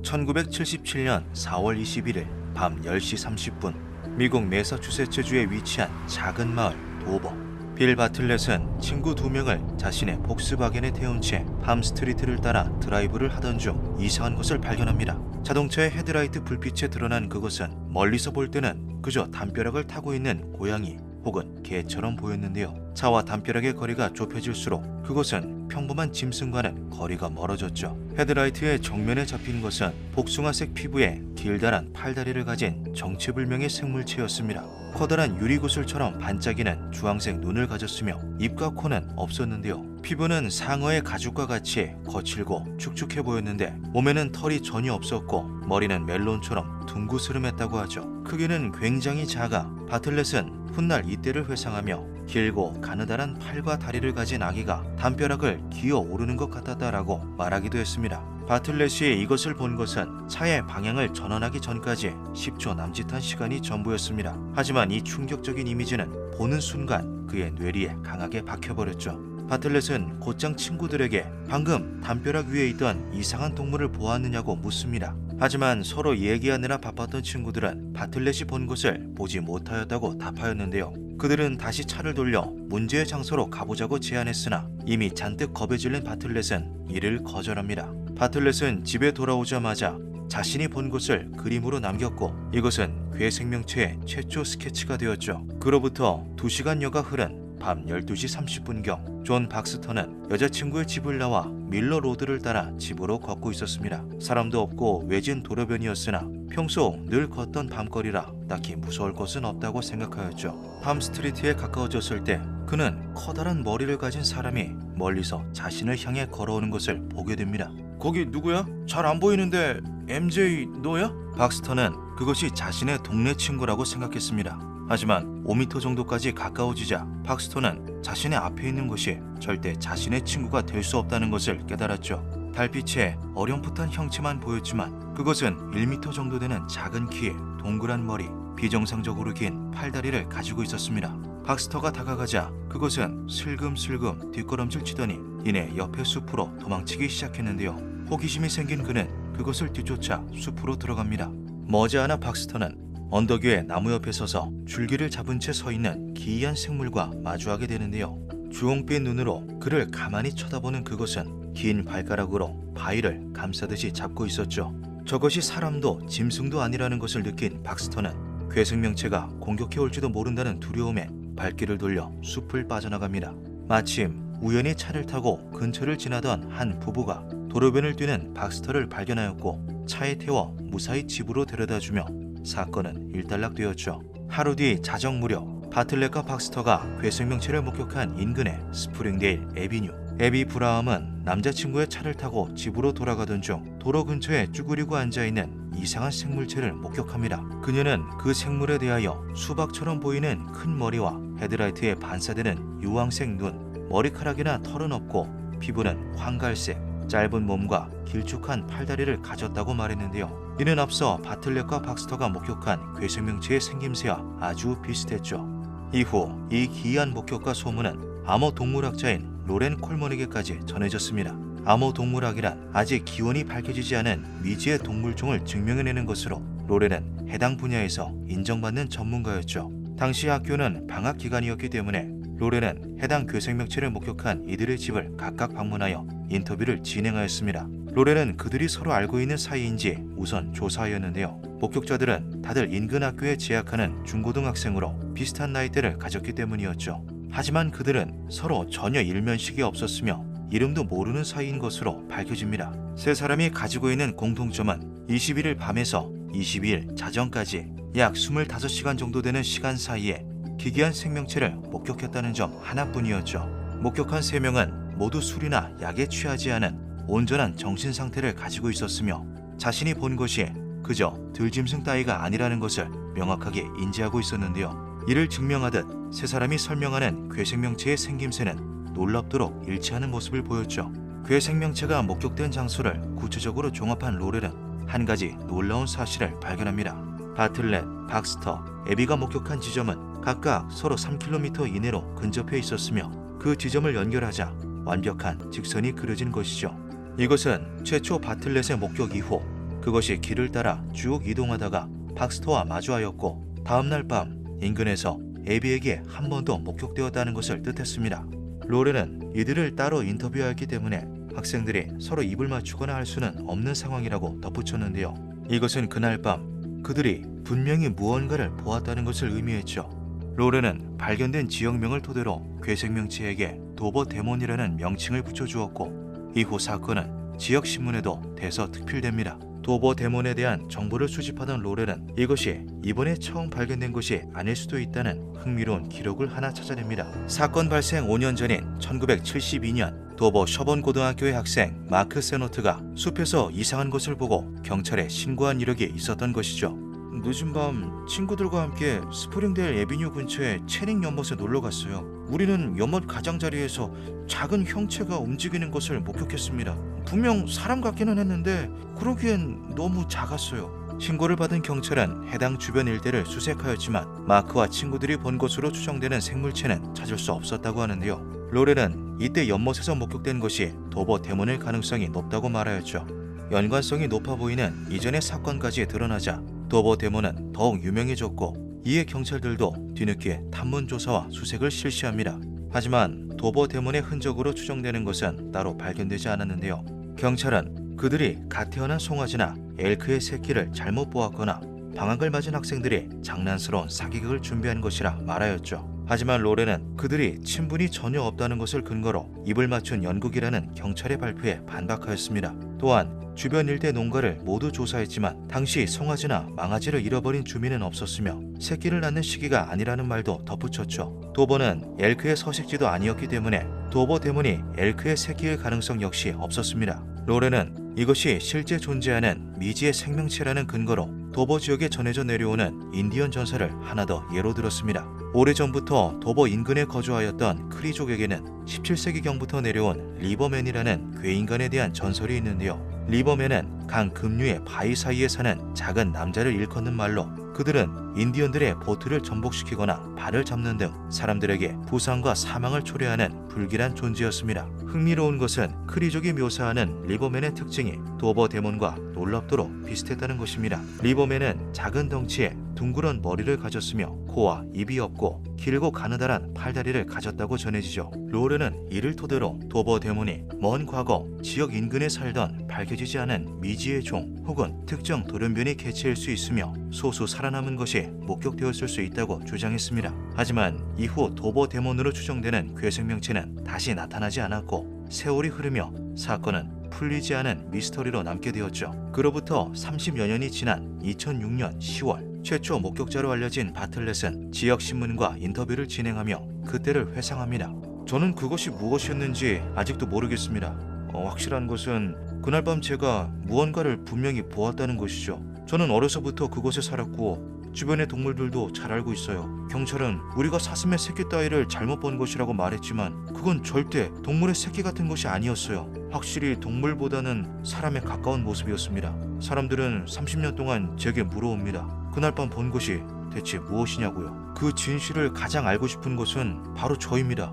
1977년 4월 21일 밤 10시 30분 미국 매사추세츠주에 위치한 작은 마을 도버. 빌 바틀렛은 친구 2명을 자신의 복스바겐에 태운 채 함스트리트를 따라 드라이브를 하던 중 이상한 것을 발견합니다. 자동차의 헤드라이트 불빛에 드러난 그것은 멀리서 볼 때는 그저 담벼락을 타고 있는 고양이 혹은 개처럼 보였는데요. 차와 담벼락의 거리가 좁혀질수록 그것은 평범한 짐승과는 거리가 멀어졌죠. 헤드라이트의 정면에 잡힌 것은 복숭아색 피부에 길다란 팔다리를 가진 정체불명의 생물체였습니다. 커다란 유리구슬처럼 반짝이는 주황색 눈을 가졌으며 입과 코는 없었는데요. 피부는 상어의 가죽과 같이 거칠고 축축해 보였는데 몸에는 털이 전혀 없었고 머리는 멜론처럼 둥그스름했다고 하죠. 크기는 굉장히 작아 바틀렛은 훗날 이때를 회상하며 길고 가느다란 팔과 다리를 가진 아기가 담벼락을 기어 오르는 것 같았다라고 말하기도 했습니다. 바틀렛이 이것을 본 것은 차의 방향을 전환하기 전까지 10초 남짓한 시간이 전부였습니다. 하지만 이 충격적인 이미지는 보는 순간 그의 뇌리에 강하게 박혀버렸죠. 바틀렛은 곧장 친구들에게 방금 담벼락 위에 있던 이상한 동물을 보았느냐고 묻습니다. 하지만 서로 얘기하느라 바빴던 친구들은 바틀렛이 본 것을 보지 못하였다고 답하였는데요. 그들은 다시 차를 돌려 문제의 장소로 가보자고 제안했으나 이미 잔뜩 겁에 질린 바틀렛은 이를 거절합니다. 바틀렛은 집에 돌아오자마자 자신이 본 것을 그림으로 남겼고 이것은 괴 생명체의 최초 스케치가 되었죠. 그로부터 2시간여가 흐른 밤 12시 30분경 존 박스터는 여자친구의 집을 나와 밀러 로드를 따라 집으로 걷고 있었습니다. 사람도 없고 외진 도로변이었으나 평소 늘 걷던 밤거리라 딱히 무서울 것은 없다고 생각하였죠. 함스트리트에 가까워졌을 때 그는 커다란 머리를 가진 사람이 멀리서 자신을 향해 걸어오는 것을 보게 됩니다. 거기 누구야? 잘 안 보이는데 MJ 너야? 박스터는 그것이 자신의 동네 친구라고 생각했습니다. 하지만 5m 정도까지 가까워지자 박스터는 자신의 앞에 있는 것이 절대 자신의 친구가 될 수 없다는 것을 깨달았죠. 달빛에 어렴풋한 형체만 보였지만 그것은 1m 정도 되는 작은 키에 동그란 머리, 비정상적으로 긴 팔다리를 가지고 있었습니다. 박스터가 다가가자 그것은 슬금슬금 뒷걸음질 치더니 이내 옆의 숲으로 도망치기 시작했는데요. 호기심이 생긴 그는 그것을 뒤쫓아 숲으로 들어갑니다. 머지않아 박스터는 언덕 위에 나무 옆에 서서 줄기를 잡은 채 서 있는 기이한 생물과 마주하게 되는데요. 주홍빛 눈으로 그를 가만히 쳐다보는 그것은 긴 발가락으로 바위를 감싸듯이 잡고 있었죠. 저것이 사람도 짐승도 아니라는 것을 느낀 박스터는 괴 생명체가 공격해 올지도 모른다는 두려움에 발길을 돌려 숲을 빠져나갑니다. 마침 우연히 차를 타고 근처를 지나던 한 부부가 도로변을 뛰는 박스터를 발견하였고 차에 태워 무사히 집으로 데려다주며 사건은 일단락되었죠. 하루 뒤 자정 무렵 바틀렛과 박스터가 괴 생명체를 목격한 인근의 스프링데일 애비뉴. 애비 브라움은 남자친구의 차를 타고 집으로 돌아가던 중 도로 근처에 쭈그리고 앉아있는 이상한 생물체를 목격합니다. 그녀는 그 생물에 대하여 수박처럼 보이는 큰 머리와 헤드라이트에 반사되는 유황색 눈, 머리카락이나 털은 없고 피부는 황갈색, 짧은 몸과 길쭉한 팔다리를 가졌다고 말했는데요. 이는 앞서 바틀렛과 박스터가 목격한 괴 생명체의 생김새와 아주 비슷했죠. 이후 이 기이한 목격과 소문은 암호 동물학자인 로렌 콜먼에게까지 전해졌습니다. 암호 동물학이란 아직 기원이 밝혀지지 않은 미지의 동물종을 증명해내는 것으로 로렌은 해당 분야에서 인정받는 전문가였죠. 당시 학교는 방학 기간이었기 때문에 로렌은 해당 괴 생명체를 목격한 이들의 집을 각각 방문하여 인터뷰를 진행하였습니다. 로렌은 그들이 서로 알고 있는 사이인지 우선 조사하였는데요. 목격자들은 다들 인근 학교에 재학하는 중고등학생으로 비슷한 나이대를 가졌기 때문이었죠. 하지만 그들은 서로 전혀 일면식이 없었으며 이름도 모르는 사이인 것으로 밝혀집니다. 세 사람이 가지고 있는 공통점은 21일 밤에서 22일 자정까지 약 25시간 정도 되는 시간 사이에 기괴한 생명체를 목격했다는 점 하나뿐이었죠. 목격한 3명은 모두 술이나 약에 취하지 않은 온전한 정신 상태를 가지고 있었으며 자신이 본 것이 그저 들짐승 따위가 아니라는 것을 명확하게 인지하고 있었는데요. 이를 증명하듯 세 사람이 설명하는 괴 생명체의 생김새는 놀랍도록 일치하는 모습을 보였죠. 괴 생명체가 목격된 장소를 구체적으로 종합한 로렐은 한 가지 놀라운 사실을 발견합니다. 바틀렛, 박스터, 애비가 목격한 지점은 각각 서로 3km 이내로 근접해 있었으며 그 지점을 연결하자 완벽한 직선이 그려진 것이죠. 이것은 최초 바틀렛의 목격 이후 그것이 길을 따라 쭉 이동하다가 박스터와 마주하였고 다음날 밤 인근에서 에비에게 한 번 더 목격되었다는 것을 뜻했습니다. 로렌은 이들을 따로 인터뷰하였기 때문에 학생들이 서로 입을 맞추거나 할 수는 없는 상황이라고 덧붙였는데요. 이것은 그날 밤 그들이 분명히 무언가를 보았다는 것을 의미했죠. 로렌은 발견된 지역명을 토대로 괴생명체에게 도버 데몬이라는 명칭을 붙여주었고 이후 사건은 지역신문에도 대서특필됩니다. 도버 데몬에 대한 정보를 수집하던 로렌은 이것이 이번에 처음 발견된 것이 아닐 수도 있다는 흥미로운 기록을 하나 찾아냅니다. 사건 발생 5년 전인 1972년 도버 셔번 고등학교의 학생 마크 세노트가 숲에서 이상한 것을 보고 경찰에 신고한 이력이 있었던 것이죠. 늦은 밤 친구들과 함께 스프링데일 애비뉴 근처의 체닝 연못에 놀러 갔어요. 우리는 연못 가장자리에서 작은 형체가 움직이는 것을 목격했습니다. 분명 사람 같기는 했는데 그러기엔 너무 작았어요. 신고를 받은 경찰은 해당 주변 일대를 수색하였지만 마크와 친구들이 본 것으로 추정되는 생물체는 찾을 수 없었다고 하는데요. 로렌은 이때 연못에서 목격된 것이 도버 데몬일 가능성이 높다고 말하였죠. 연관성이 높아 보이는 이전의 사건까지 드러나자 도버 데몬은 더욱 유명해졌고 이에 경찰들도 뒤늦게 탐문 조사와 수색을 실시합니다. 하지만 도버 데몬의 흔적으로 추정되는 것은 따로 발견되지 않았는데요. 경찰은 그들이 갓 태어난 송아지나 엘크의 새끼를 잘못 보았거나 방학을 맞은 학생들이 장난스러운 사기극을 준비한 것이라 말하였죠. 하지만 로렌은 그들이 친분이 전혀 없다는 것을 근거로 입을 맞춘 연극이라는 경찰의 발표에 반박하였습니다. 또한 주변 일대 농가를 모두 조사했지만 당시 송아지나 망아지를 잃어버린 주민은 없었으며 새끼를 낳는 시기가 아니라는 말도 덧붙였죠. 도버는 엘크의 서식지도 아니었기 때문에 도버 데몬이 엘크의 새끼일 가능성 역시 없었습니다. 로렌은 이것이 실제 존재하는 미지의 생명체라는 근거로 도버 지역에 전해져 내려오는 인디언 전사를 하나 더 예로 들었습니다. 오래전부터 도버 인근에 거주하였던 크리족에게는 17세기경부터 내려온 리버맨이라는 괴인간에 대한 전설이 있는데요. 리버맨은 강 급류의 바위 사이에 사는 작은 남자를 일컫는 말로 그들은 인디언들의 보트를 전복시키거나 발을 잡는 등 사람들에게 부상과 사망을 초래하는 불길한 존재였습니다. 흥미로운 것은 크리족이 묘사하는 리버맨의 특징이 도버 데몬과 놀랍도록 비슷했다는 것입니다. 리버맨은 작은 덩치에 둥그런 머리를 가졌으며 코와 입이 없고 길고 가느다란 팔다리를 가졌다고 전해지죠. 로렌은 이를 토대로 도버 데몬이 먼 과거 지역 인근에 살던 밝혀지지 않은 미지의 종 혹은 특정 돌연변이 개체일 수 있으며 소수 살아남은 것이 목격되었을 수 있다고 주장했습니다. 하지만 이후 도버 데몬으로 추정되는 괴생명체는 다시 나타나지 않았고 세월이 흐르며 사건은 풀리지 않은 미스터리로 남게 되었죠. 그로부터 30여 년이 지난 2006년 10월 최초 목격자로 알려진 바틀렛은 지역신문과 인터뷰를 진행하며 그때를 회상합니다. 저는 그것이 무엇이었는지 아직도 모르겠습니다. 확실한 것은 그날 밤 제가 무언가를 분명히 보았다는 것이죠. 저는 어려서부터 그곳에 살았고 주변의 동물들도 잘 알고 있어요. 경찰은 우리가 사슴의 새끼 따위를 잘못 본 것이라고 말했지만 그건 절대 동물의 새끼 같은 것이 아니었어요. 확실히 동물보다는 사람에 가까운 모습이었습니다. 사람들은 30년 동안 제게 물어옵니다. 그날 밤 본 것이 대체 무엇이냐고요. 그 진실을 가장 알고 싶은 것은 바로 저입니다.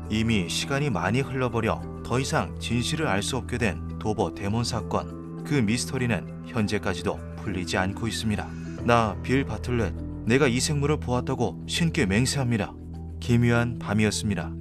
이미 시간이 많이 흘러버려 더 이상 진실을 알 수 없게 된 도버 데몬 사건. 그 미스터리는 현재까지도 풀리지 않고 있습니다. 나 빌 바틀렛, 내가 이 생물을 보았다고 신께 맹세합니다. 기묘한 밤이었습니다.